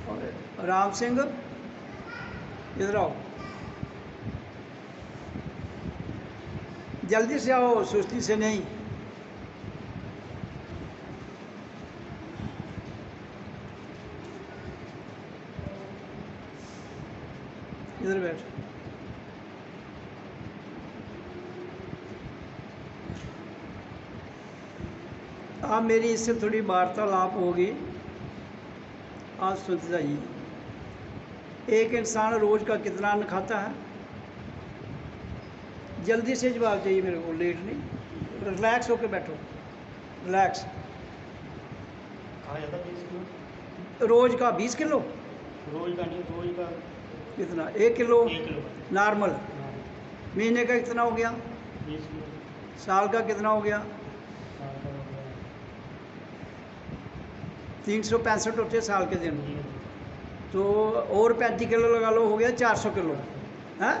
और राम सिंह इधर आओ, जल्दी से आओ, सुस्ती से नहीं। इधर बैठ। आप मेरी इससे थोड़ी वार्तालाप होगी, आज सुनते जाइए। एक इंसान रोज़ का कितना अन्न खाता है? जल्दी से जवाब चाहिए मेरे को, लेट नहीं। रिलैक्स होकर बैठो, रिलैक्स। रोज़ का 20 किलो? रोज़ का नहीं, रोज़ का कितना? 1 किलो? 1 kilo normal. महीने का कितना हो गया? 20 किलो। साल का कितना हो गया? 365 होते हैं साल के दिन, तो और 35 किलो लगा लो, हो गया 400 किलो है,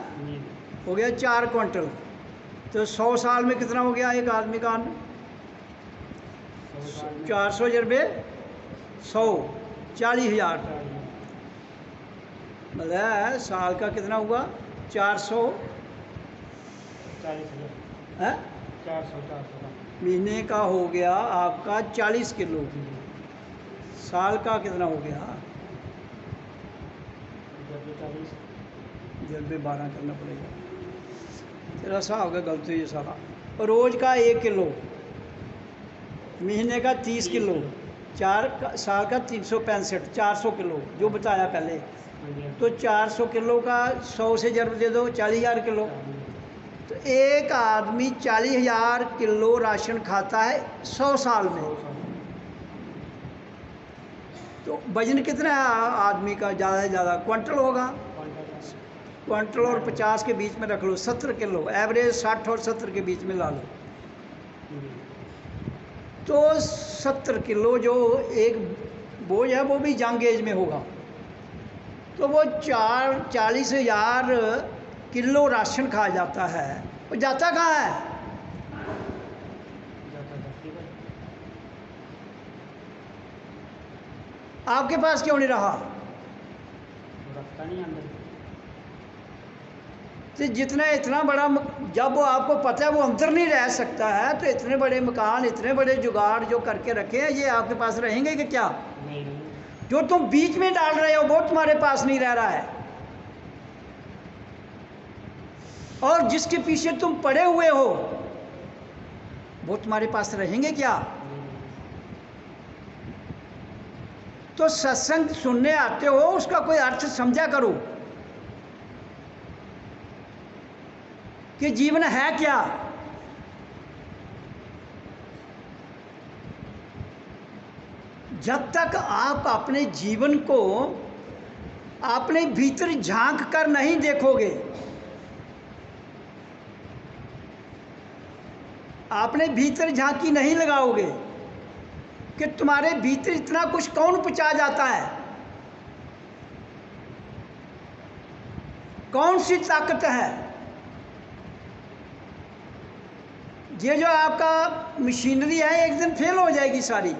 हो गया 4 क्विंटल। तो 100 साल में कितना हो गया एक आदमी का अन्न? 400 जरबे 100, 40,000। मतलब साल का कितना हुआ? 400 है, 400 महीने का हो गया आपका 40 किलो। साल का कितना हो गया? जल्दी 12 करना पड़ेगा, तेरा सा होगा गलत ये सारा। रोज़ का 1 किलो, महीने का 30 किलो, साल का 365, 400 किलो जो बताया पहले। तो 400 किलो का 100 से जर्ब दे दो, 40,000 किलो। तो एक आदमी 40,000 किलो राशन खाता है 100 साल में। तो वजन कितना है आदमी का? ज़्यादा से ज़्यादा क्विंटल होगा। क्विंटल और 50 के बीच में रख लो, 70 किलो एवरेज, 60 और 70 के बीच में ला लो। तो 70 किलो जो एक बोझ है वो भी यंग एज में होगा, तो वो 40,000 किलो राशन खा जाता है। वो जाता कहाँ है? आपके पास क्यों नहीं रहा? रखता नहीं अंदर। तो जितना इतना बड़ा जब वो आपको पता है वो अंदर नहीं रह सकता है, तो इतने बड़े मकान, इतने बड़े जुगाड़ जो करके रखे हैं, ये आपके पास रहेंगे कि क्या? नहीं। जो तुम बीच में डाल रहे हो वो तुम्हारे पास नहीं रह रहा है, और जिसके पीछे तुम पड़े हुए हो वो तुम्हारे पास रहेंगे क्या? तो सत्संग सुनने आते हो, उसका कोई अर्थ समझा करो कि जीवन है क्या। जब तक आप अपने जीवन को अपने भीतर झांक कर नहीं देखोगे, अपने भीतर झांकी नहीं लगाओगे कि तुम्हारे भीतर इतना कुछ कौन पचा जाता है, कौन सी ताकत है। ये जो आपका मशीनरी है एक दिन फेल हो जाएगी सारी।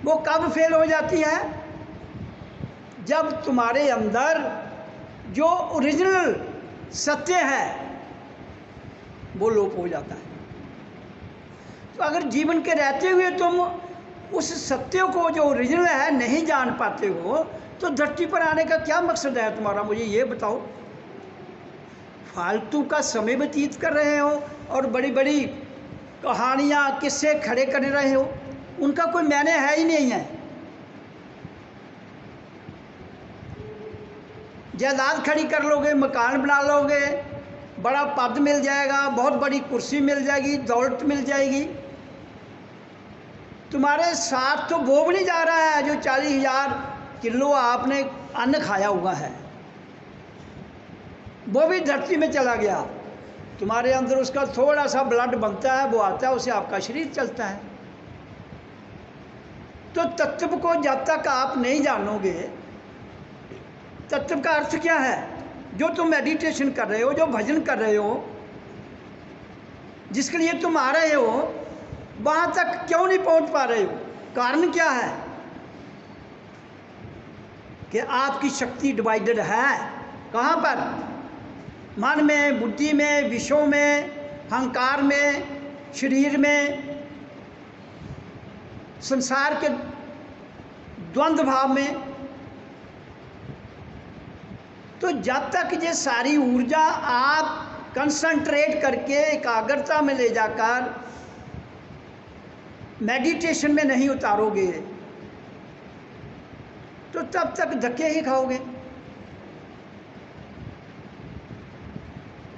वो कब फेल हो जाती है? जब तुम्हारे अंदर जो ओरिजिनल सत्य है वो लोप हो जाता है। तो अगर जीवन के रहते हुए तुम उस सत्य को जो ओरिजिनल है नहीं जान पाते हो, तो धरती पर आने का क्या मकसद है तुम्हारा? मुझे ये बताओ। फालतू का समय व्यतीत कर रहे हो और बड़ी बड़ी कहानियाँ, किस्से खड़े कर रहे हो, उनका कोई मायने है ही नहीं है। जायदाद खड़ी कर लोगे, मकान बना लोगे, बड़ा पद मिल जाएगा, बहुत बड़ी कुर्सी मिल जाएगी, दौलत मिल जाएगी, तुम्हारे साथ तो वो भी नहीं जा रहा है जो 40,000 किलो आपने अन्न खाया हुआ है, वो भी धरती में चला गया। तुम्हारे अंदर उसका थोड़ा सा ब्लड बनता है, वो आता है, उसे आपका शरीर चलता है। तो तत्व को जब तक आप नहीं जानोगे, तत्व का अर्थ क्या है? जो तुम मेडिटेशन कर रहे हो, जो भजन कर रहे हो, जिसके लिए तुम आ रहे हो, वहाँ तक क्यों नहीं पहुँच पा रहे हो? कारण क्या है? कि आपकी शक्ति डिवाइडेड है। कहाँ पर? मन में, बुद्धि में, विषयों में, अहंकार में, शरीर में, संसार के द्वंद्व भाव में। तो जब तक ये सारी ऊर्जा आप कंसंट्रेट करके एकाग्रता में ले जाकर मेडिटेशन में नहीं उतारोगे तो तब तक धक्के ही खाओगे।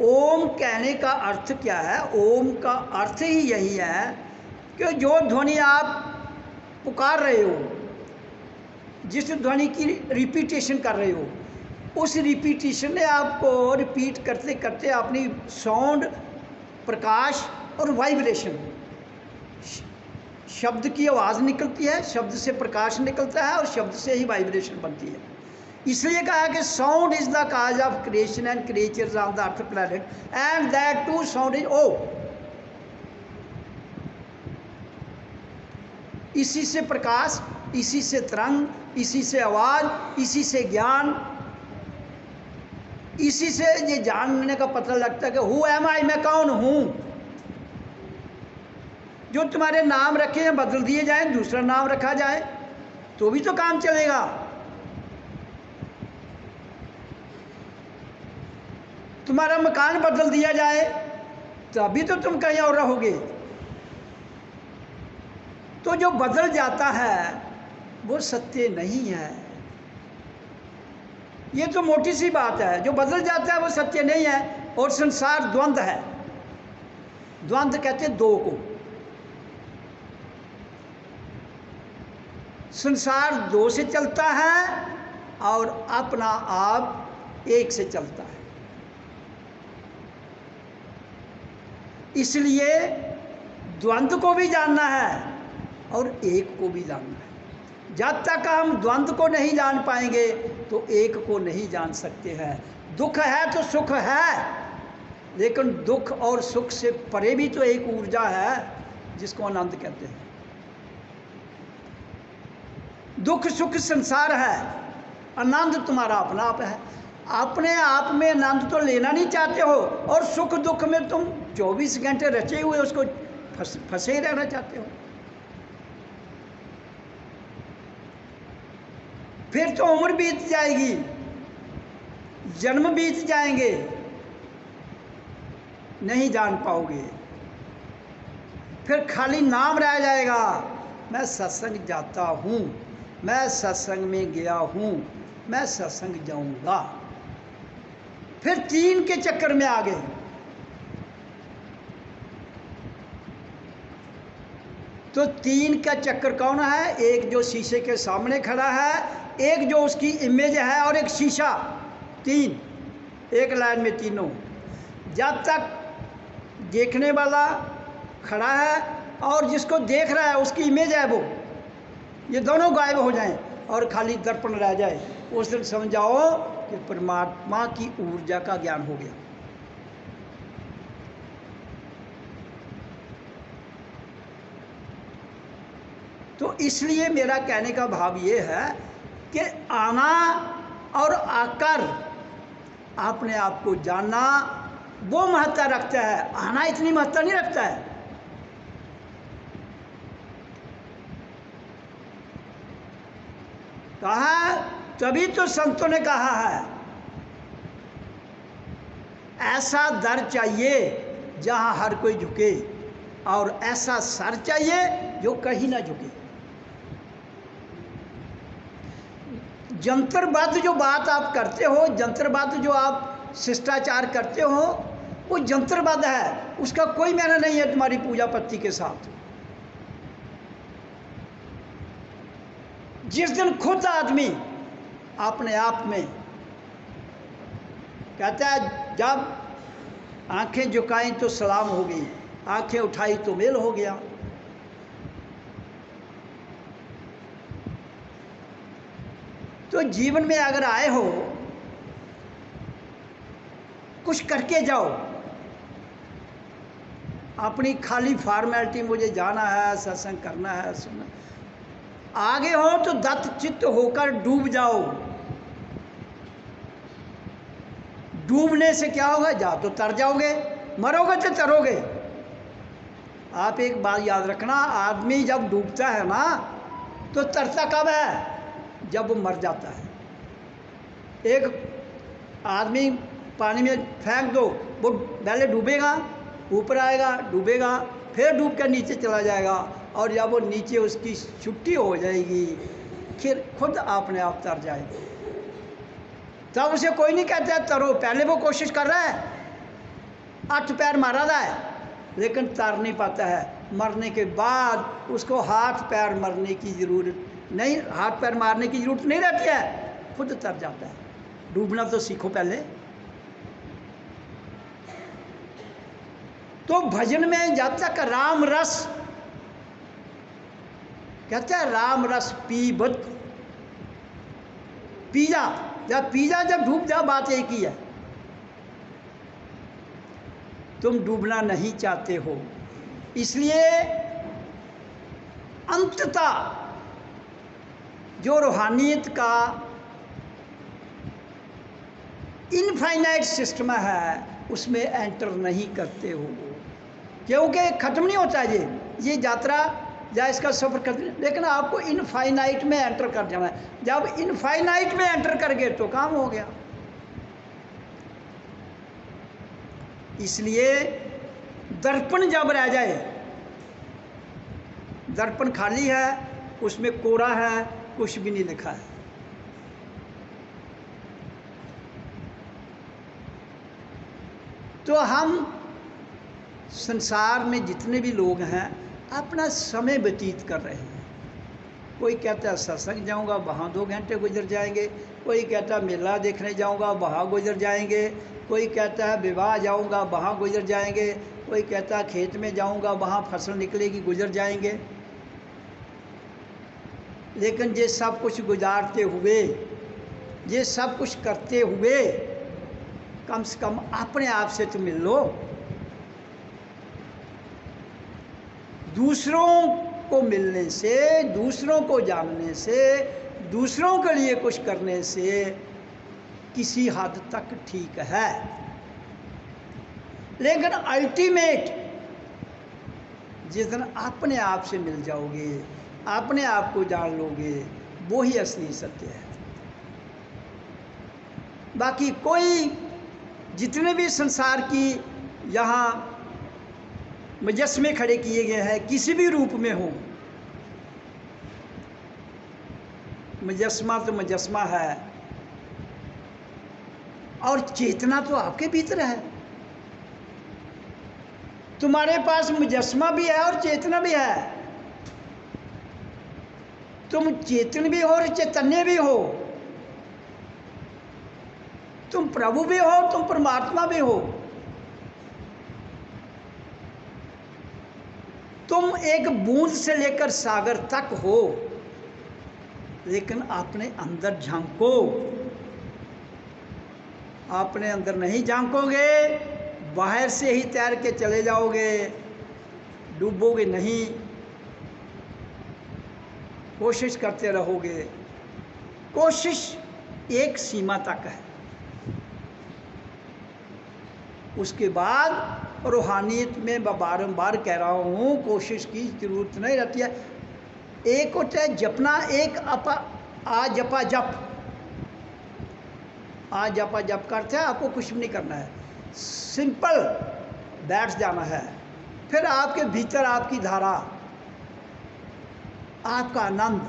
ओम कहने का अर्थ क्या है? ओम का अर्थ ही यही है कि जो ध्वनि आप पुकार रहे हो, जिस ध्वनि की रिपीटेशन कर रहे हो, उस रिपीटेशन ने आपको रिपीट करते करते अपनी साउंड, प्रकाश और वाइब्रेशन, शब्द की आवाज़ निकलती है, शब्द से प्रकाश निकलता है और शब्द से ही वाइब्रेशन बनती है। इसलिए कहा कि sound is the cause of creation and creatures of the earth planet and that too sound is ओ। इसी से प्रकाश, इसी से तरंग, इसी से आवाज़, इसी से ज्ञान, इसी से ये जानने का पता लगता है कि हु एम आई, मैं कौन हूँ। जो तुम्हारे नाम रखे हैं बदल दिए जाए, दूसरा नाम रखा जाए तो भी तो काम चलेगा। तुम्हारा मकान बदल दिया जाए तभी तो तुम कहीं और रहोगे। तो जो बदल जाता है वो सत्य नहीं है। ये तो मोटी सी बात है, जो बदल जाता है वो सत्य नहीं है। और संसार द्वंद्व है। द्वंद्व कहते हैं दो को। संसार दो से चलता है और अपना आप एक से चलता है। इसलिए द्वंद्व को भी जानना है और एक को भी जानना है। जब तक हम द्वंद्व को नहीं जान पाएंगे तो एक को नहीं जान सकते हैं। दुख है तो सुख है, लेकिन दुख और सुख से परे भी तो एक ऊर्जा है जिसको आनंद कहते हैं। दुख सुख संसार है, आनंद तुम्हारा अपना आप है। अपने आप में आनंद तो लेना नहीं चाहते हो और सुख दुख में तुम 24 घंटे रचे हुए उसको फंसे ही रहना चाहते हो। फिर तो उम्र बीत जाएगी, जन्म बीत जाएंगे, नहीं जान पाओगे। फिर खाली नाम रह जाएगा, मैं सत्संग जाता हूँ, मैं सत्संग में गया हूँ, मैं सत्संग जाऊँगा। फिर 3 के चक्कर में आ गए। तो 3 का चक्कर कौन है? एक जो शीशे के सामने खड़ा है, एक जो उसकी इमेज है और एक शीशा। 3 एक लाइन में तीनों। जब तक देखने वाला खड़ा है और जिसको देख रहा है उसकी इमेज है वो, ये दोनों गायब हो जाएं और खाली दर्पण रह जाए, उस दिन समझ जाओ कि परमात्मा की ऊर्जा का ज्ञान हो गया। तो इसलिए मेरा कहने का भाव ये है कि आना और आकर अपने आप को जानना वो महत्ता रखता है, आना इतनी महत्ता नहीं रखता है। कहा, तभी तो संतों ने कहा है ऐसा दर चाहिए जहां हर कोई झुके और ऐसा सर चाहिए जो कहीं ना झुके। जंतरबद्ध जो बात आप करते हो, जंतरबद्ध जो आप शिष्टाचार करते हो, वो जंतरबद्ध है, उसका कोई मायना नहीं है तुम्हारी पूजा पत्ती के साथ। जिस दिन खुद आदमी अपने आप में कहता है, जब आंखें झुकाई तो सलाम हो गई, आंखें उठाई तो मेल हो गया। तो जीवन में अगर आए हो, कुछ करके जाओ। अपनी खाली फॉर्मेलिटी, मुझे जाना है, सत्संग करना है, सुनना, आगे हो तो दत्त चित्त होकर डूब जाओ डूबने से क्या होगा? या तो तर जाओगे, मरोगे तो तरोगे। आप एक बात याद रखना, आदमी जब डूबता है ना तो तरता कब है? जब वो मर जाता है। एक आदमी पानी में फेंक दो, वो पहले डूबेगा, ऊपर आएगा, डूबेगा, फिर डूब कर नीचे चला जाएगा, और जब वो नीचे उसकी छुट्टी हो जाएगी फिर खुद अपने आप तर जाएगा। तब उसे कोई नहीं कहता तरो, पहले वो कोशिश कर रहा है, 8 पैर मारा रहा है, लेकिन तर नहीं पाता है। मरने के बाद उसको हाथ पैर मरने की ज़रूरत नहीं, हाथ पैर मारने की ज़रूरत नहीं रहती है, खुद तर जाता है। डूबना तो सीखो पहले। तो भजन में जब तक राम रस कहते हैं, राम रस पीबत, पीजा, जब पीजा जब डूब जा, बात एक ही है। तुम डूबना नहीं चाहते हो, इसलिए अंततः जो रूहानियत का इनफाइनाइट सिस्टम है उसमें एंटर नहीं करते हो, क्योंकि ख़त्म नहीं होता ये यात्रा या इसका सफ़र कर, लेकिन आपको इनफाइनाइट में एंटर कर जाना है। जब इनफाइनाइट में एंटर कर गए तो काम हो गया। इसलिए दर्पण जब रह जाए, दर्पण खाली है, उसमें कोरा है, कुछ भी नहीं लिखा है। तो हम संसार में जितने भी लोग हैं अपना समय व्यतीत कर रहे हैं। कोई कहता है सत्संग जाऊंगा, वहाँ 2 घंटे गुजर जाएंगे। कोई कहता है मेला देखने जाऊंगा, वहाँ गुजर जाएंगे। कोई कहता है विवाह जाऊंगा, वहाँ गुजर जाएंगे। कोई कहता है खेत में जाऊंगा, वहाँ फसल निकलेगी, गुजर जाएंगे। लेकिन ये सब कुछ गुजारते हुए, ये सब कुछ करते हुए, कम से कम अपने आप से तो मिल लो। दूसरों को मिलने से, दूसरों को जानने से, दूसरों के लिए कुछ करने से किसी हद तक ठीक है, लेकिन अल्टीमेट जिस दिन अपने आप से मिल जाओगे, अपने आप को जान लोगे, वो ही असली सत्य है। बाकी कोई जितने भी संसार की यहाँ मुजस्मे खड़े किए गए हैं, किसी भी रूप में हो, मुजस्मा तो मुजस्मा है, और चेतना तो आपके भीतर है। तुम्हारे पास मुजस्मा भी है और चेतना भी है। तुम चेतन भी हो और चैतन्य भी हो, तुम प्रभु भी हो, तुम परमात्मा भी हो। तुम एक बूंद से लेकर सागर तक हो, लेकिन अपने अंदर झांको। अपने अंदर नहीं झांकोगे, बाहर से ही तैर के चले जाओगे, डूबोगे नहीं। कोशिश करते रहोगे। कोशिश एक सीमा तक है, उसके बाद रूहानियत में मैं बारंबार कह रहा हूँ, कोशिश की ज़रूरत नहीं रहती है। एक होता है जपना, एक आ जपा जप। आ जपा जप करते हैं, आपको कुछ भी नहीं करना है, सिंपल बैठ जाना है। फिर आपके भीतर आपकी धारा, आपका आनंद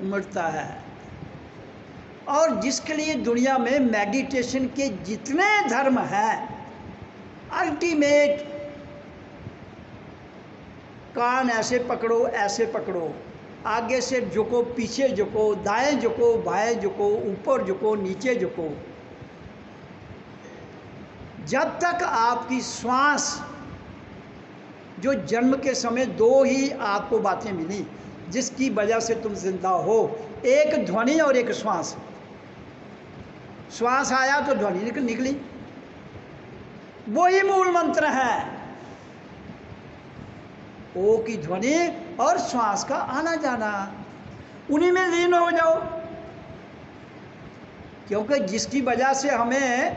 उमड़ता है। और जिसके लिए दुनिया में मेडिटेशन के जितने धर्म हैं, अल्टीमेट कान ऐसे पकड़ो, ऐसे पकड़ो, आगे से झुको, पीछे झुको, दाएं झुको, बाएं झुको, ऊपर झुको, नीचे झुको। जब तक आपकी श्वास, जो जन्म के समय 2 ही आपको बातें मिली जिसकी वजह से तुम जिंदा हो, एक ध्वनि और एक श्वास। श्वास आया तो ध्वनि निकली, वही मूल मंत्र है। ओ की ध्वनि और श्वास का आना जाना, उन्हीं में लीन हो जाओ। क्योंकि जिसकी वजह से हमें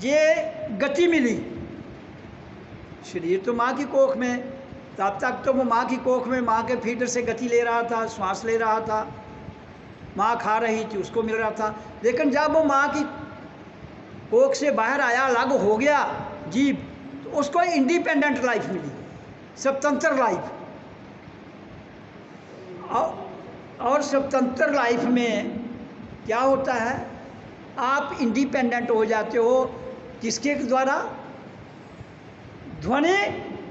ये गति मिली। शरीर तो माँ की कोख में, तब तक तो वो माँ की कोख में माँ के फीडर से गति ले रहा था, श्वास ले रहा था, माँ खा रही थी, उसको मिल रहा था। लेकिन जब वो माँ की कोख से बाहर आया, अलग हो गया जीव, तो उसको इंडिपेंडेंट लाइफ मिली, स्वतंत्र लाइफ। और स्वतंत्र लाइफ में क्या होता है, आप इंडिपेंडेंट हो जाते हो किसके द्वारा? ध्वनि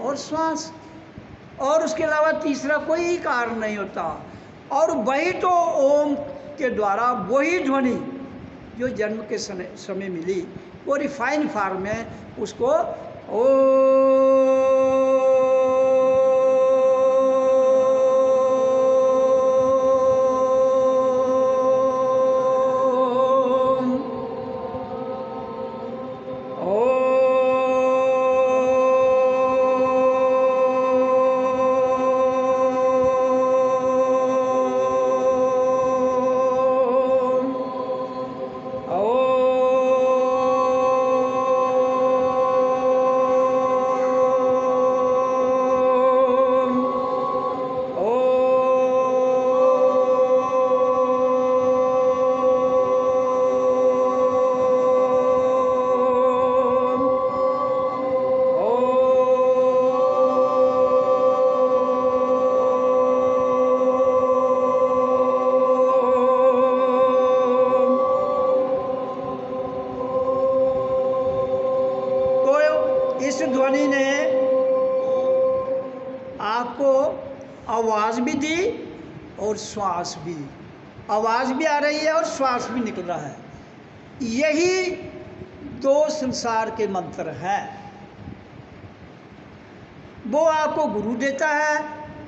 और श्वास, और उसके अलावा तीसरा कोई कारण नहीं होता। और वही तो ओम के द्वारा वही ध्वनि जो जन्म के समय मिली, वो रिफाइन फॉर्म में उसको ध्वनि ने आपको आवाज़ भी दी और श्वास भी, आवाज़ भी आ रही है और श्वास भी निकल रहा है। यही दो संसार के मंत्र हैं। वो आपको गुरु देता है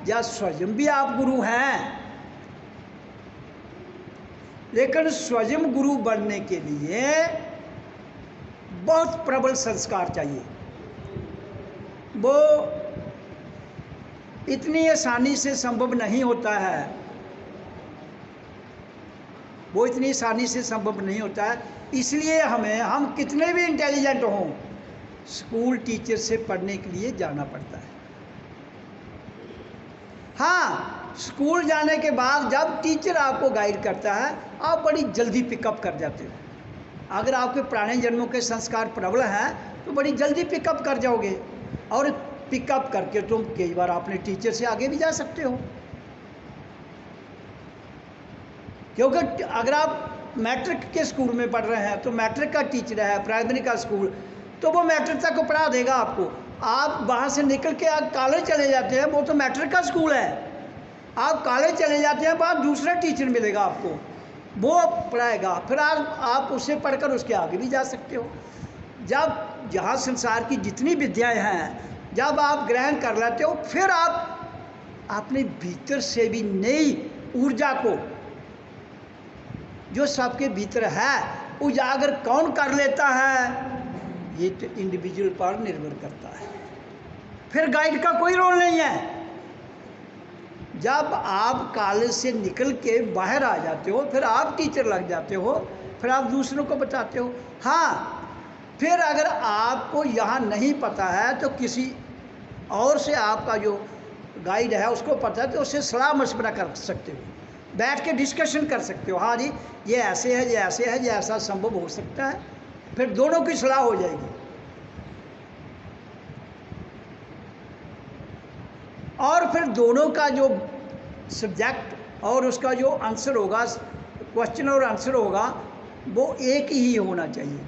या स्वयं भी आप गुरु हैं। लेकिन स्वयं गुरु बनने के लिए बहुत प्रबल संस्कार चाहिए। वो इतनी आसानी से संभव नहीं होता है, वो इतनी आसानी से संभव नहीं होता है। इसलिए हम कितने भी इंटेलिजेंट हों, स्कूल टीचर से पढ़ने के लिए जाना पड़ता है। हाँ, स्कूल जाने के बाद जब टीचर आपको गाइड करता है, आप बड़ी जल्दी पिकअप कर जाते हो। अगर आपके पुराने जन्मों के संस्कार प्रबल हैं तो बड़ी जल्दी पिकअप कर जाओगे, और पिकअप करके तुम कई बार अपने टीचर से आगे भी जा सकते हो। क्योंकि अगर आप मैट्रिक के स्कूल में पढ़ रहे हैं तो मैट्रिक का टीचर है, प्राइमरी का स्कूल, तो वो मैट्रिक तक को पढ़ा देगा आपको। आप वहाँ से निकल के आप कॉलेज चले जाते हैं, वो तो मैट्रिक का स्कूल है। आप कॉलेज चले जाते हैं, बाद दूसरा टीचर मिलेगा आपको, वो पढ़ाएगा, फिर आप उससे पढ़कर उसके आगे भी जा सकते हो। जब जहाँ संसार की जितनी विद्याएं हैं जब आप ग्रहण कर लेते हो, फिर आप अपने भीतर से भी नई ऊर्जा को जो सबके भीतर है उजागर कौन कर लेता है, ये तो इंडिविजुअल पर निर्भर करता है। फिर गाइड का कोई रोल नहीं है। जब आप कॉलेज से निकल के बाहर आ जाते हो, फिर आप टीचर लग जाते हो, फिर आप दूसरों को बताते हो। हाँ, फिर अगर आपको यहाँ नहीं पता है तो किसी और से आपका जो गाइड है उसको पता है, तो उससे सलाह मशवरा कर सकते हो, बैठ के डिस्कशन कर सकते हो। हाँ जी, ये ऐसे है, ये ऐसे है, ये ऐसा संभव हो सकता है, फिर दोनों की सलाह हो जाएगी। और फिर दोनों का जो सब्जेक्ट और उसका जो आंसर होगा, क्वेश्चन और आंसर होगा, वो एक ही होना चाहिए।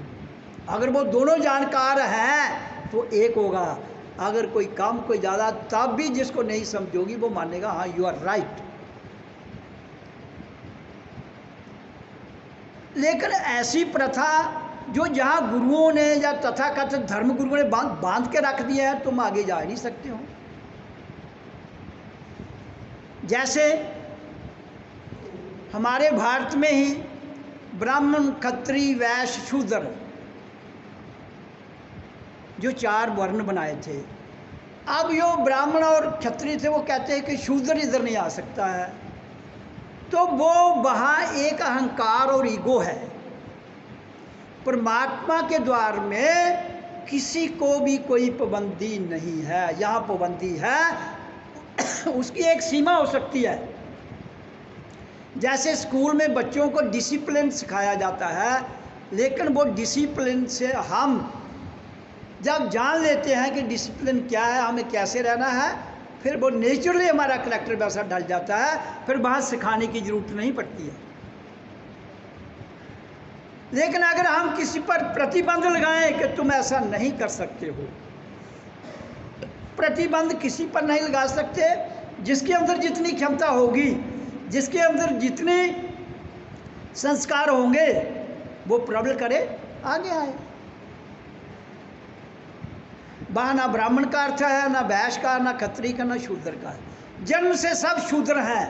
अगर वो दोनों जानकार हैं तो एक होगा, अगर कोई कम कोई ज़्यादा, तब भी जिसको नहीं समझोगी वो मानेगा हाँ यू आर राइट। लेकिन ऐसी प्रथा जो जहाँ गुरुओं ने या तथाकथित धर्म गुरुओं ने बांध के रख दिया है, तुम आगे जा नहीं सकते हो। जैसे हमारे भारत में ही ब्राह्मण, क्षत्रिय, वैश्य, शूद्र जो 4 वर्ण बनाए थे। अब जो ब्राह्मण और क्षत्रिय थे वो कहते हैं कि शूद्र इधर नहीं आ सकता है, तो वो वहाँ एक अहंकार और ईगो है। परमात्मा के द्वार में किसी को भी कोई पाबंदी नहीं है। यहाँ पाबंदी है, उसकी एक सीमा हो सकती है। जैसे स्कूल में बच्चों को डिसिप्लिन सिखाया जाता है, लेकिन वो डिसिप्लिन से हम जब जान लेते हैं कि डिसिप्लिन क्या है, हमें कैसे रहना है, फिर वो नेचुरली हमारा करैक्टर वैसा ढल जाता है, फिर वहाँ सिखाने की ज़रूरत नहीं पड़ती है। लेकिन अगर हम किसी पर प्रतिबंध लगाएं कि तुम ऐसा नहीं कर सकते हो, प्रतिबंध किसी पर नहीं लगा सकते। जिसके अंदर जितनी क्षमता होगी, जिसके अंदर जितने संस्कार होंगे, वो प्रबल करे, आगे आए। वहाँ ना ब्राह्मण का अर्थ है, ना वैश्य का, ना क्षत्रिय का, ना शूद्र का। जन्म से सब शूद्र हैं,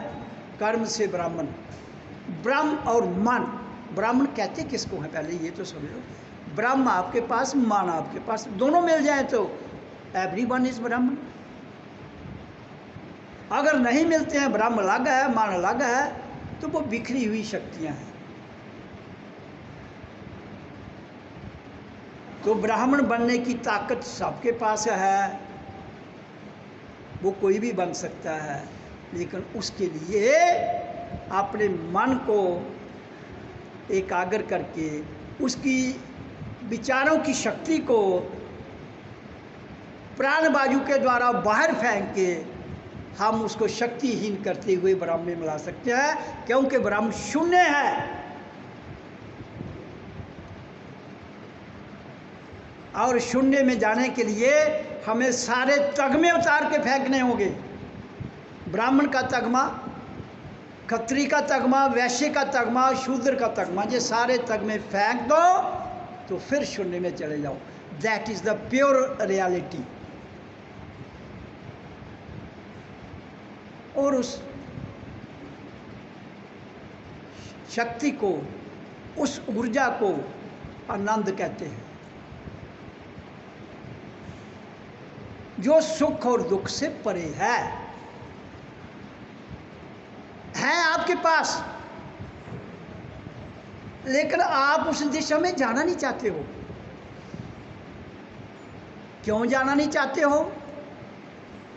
कर्म से ब्राह्मण। ब्रह्म और मन, ब्राह्मण कहते किसको है पहले ये तो समझो। ब्रह्म आपके पास, मन आपके पास, दोनों मिल जाए तो एवरीवन इज ब्राह्मण। अगर नहीं मिलते हैं, ब्रह्म अलग है, मन अलग है, तो वो बिखरी हुई शक्तियां हैं। तो ब्राह्मण बनने की ताकत सबके पास है, वो कोई भी बन सकता है, लेकिन उसके लिए अपने मन को एकाग्र करके, उसकी विचारों की शक्ति को प्राण बाजू के द्वारा बाहर फेंक के हम उसको शक्तिहीन करते हुए ब्रह्म में मिला सकते हैं, क्योंकि ब्रह्म शून्य है। और शून्य में जाने के लिए हमें सारे तगमे उतार के फेंकने होंगे। ब्राह्मण का तगमा, क्षत्रिय का तगमा, वैश्य का तगमा, शूद्र का तगमा, ये सारे तगमे फेंक दो तो फिर शून्य में चले जाओ। That is the pure reality. और उस शक्ति को, उस ऊर्जा को आनंद कहते हैं, जो सुख और दुख से परे है आपके पास, लेकिन आप उस दिशा में जाना नहीं चाहते हो। क्यों जाना नहीं चाहते हो?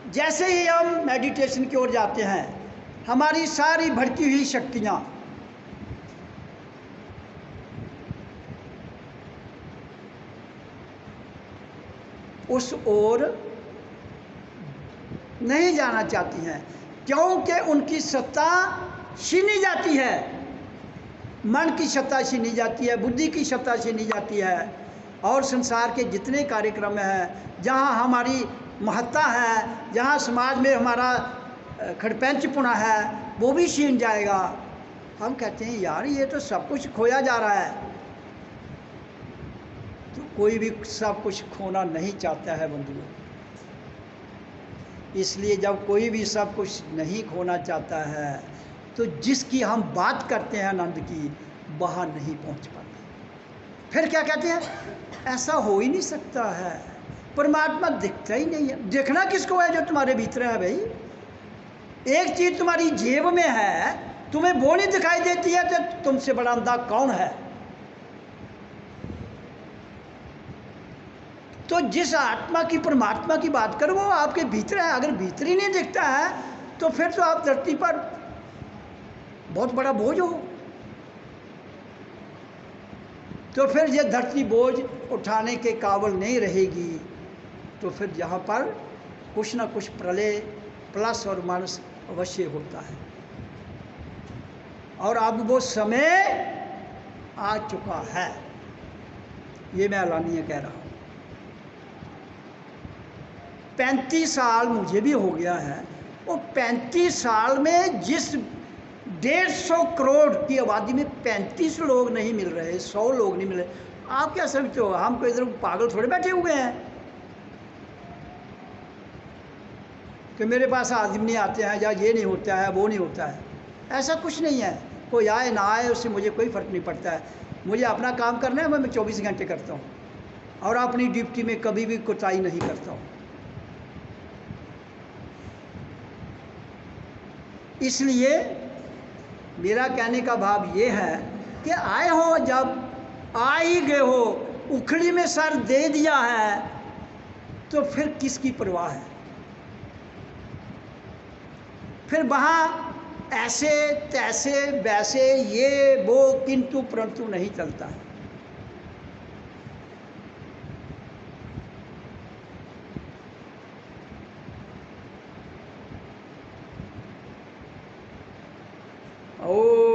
जैसे ही हम मेडिटेशन की ओर जाते हैं, हमारी सारी भड़की हुई शक्तियां उस ओर नहीं जाना चाहती हैं, क्योंकि उनकी सत्ता छीनी जाती है। मन की सत्ता छीनी जाती है, बुद्धि की सत्ता छीनी जाती है, और संसार के जितने कार्यक्रम हैं, जहाँ हमारी महत्ता है, जहाँ समाज में हमारा खड़पेंचपुना है, वो भी छीन जाएगा। हम कहते हैं यार ये तो सब कुछ खोया जा रहा है। तो कोई भी सब कुछ खोना नहीं चाहता है बंधुओं। इसलिए जब कोई भी सब कुछ नहीं खोना चाहता है, तो जिसकी हम बात करते हैं आनंद की, वहाँ नहीं पहुँच पाते। फिर क्या कहते हैं, ऐसा हो ही नहीं सकता है, परमात्मा दिखता ही नहीं है। देखना किसको है? जो तुम्हारे भीतर है भाई। एक चीज़ तुम्हारी जेब में है, तुम्हें वो नहीं दिखाई देती है, तो तुमसे बड़ा अंधा कौन है? तो जिस आत्मा की, परमात्मा की बात करो, वो आपके भीतर है। अगर भीतर ही नहीं दिखता है, तो फिर तो आप धरती पर बहुत बड़ा बोझ हो। तो फिर ये धरती बोझ उठाने के काबिल नहीं रहेगी, तो फिर यहाँ पर कुछ ना कुछ प्रलय, प्लस और माइनस अवश्य होता है। और अब वो समय आ चुका है, ये मैं ऐलानिया कह रहा हूँ। 35 साल मुझे भी हो गया है। वो 35 साल में जिस 150 करोड़ की आबादी में 35 लोग नहीं मिल रहे, 100 लोग नहीं मिल रहे, आप क्या समझते हो? हम कोई इधर पागल थोड़े बैठे हुए हैं कि मेरे पास आदमी नहीं आते हैं, या ये नहीं होता है, वो नहीं होता है। ऐसा कुछ नहीं है। कोई आए ना आए, उससे मुझे कोई फ़र्क नहीं पड़ता है। मुझे अपना काम करना है, मैं 24 घंटे करता हूँ, और अपनी ड्यूटी में कभी भी कोताही नहीं करता हूँ। इसलिए मेरा कहने का भाव ये है कि आए हो, जब आ ही गए हो, उखड़ी में सर दे दिया है, तो फिर किसकी परवाह है? फिर वहाँ ऐसे तैसे वैसे ये वो किंतु परंतु नहीं चलता है। ओ